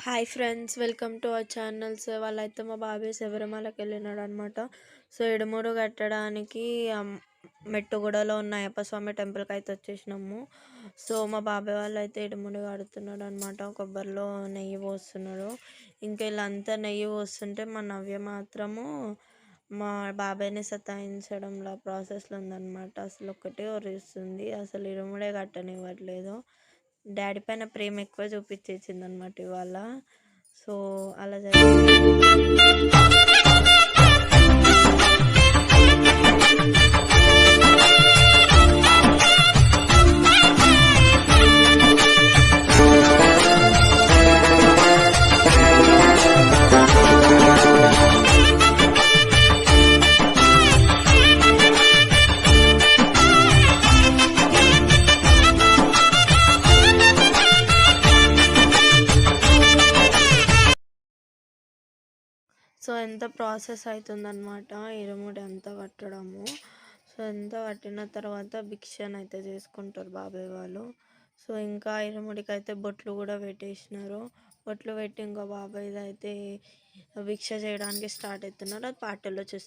Hi friends, welcome to our channels. వాళ్ళైతే మా బాబాయ్ శబరిమలకి వెళ్ళినాడు అనమాట. సో ఇడుముడు కట్టడానికి మెట్టుగూడలో ఉన్న అయ్యప్ప స్వామి టెంపుల్కి అయితే వచ్చేసినాము. సో మా బాబాయ్ వాళ్ళు అయితే ఇడుముడు కడుతున్నాడు అనమాట. కొబ్బరిలో నెయ్యి పోస్తున్నాడు. ఇంకా వీళ్ళంతా నెయ్యి పోస్తుంటే మా నవ్య మాత్రము మా బాబాయ్ని సతాయించడంలో ప్రాసెస్లో ఉందన్నమాట. అసలు ఒక్కటే ఒరిస్తుంది, అసలు ఇరుముడే కట్టనివ్వట్లేదు. డాడీ పైన ప్రేమ ఎక్కువ చూపించేసింది అనమాట ఇవాళ. సో అలా జరిగింది. సో ఎంత ప్రాసెస్ అవుతుందన్నమాట ఇరుముడి అంతా కట్టడము. సో ఎంత కట్టిన తర్వాత భిక్షను అయితే చేసుకుంటారు బాబాయ్ వాళ్ళు. సో ఇంకా ఇరుముడికి అయితే బొట్లు కూడా పెట్టేసినారు. బొట్లు పెట్టి ఇంకా బాబాయ్ అయితే భిక్ష చేయడానికి స్టార్ట్ అవుతున్నారు. అది పాటల్లో చూసి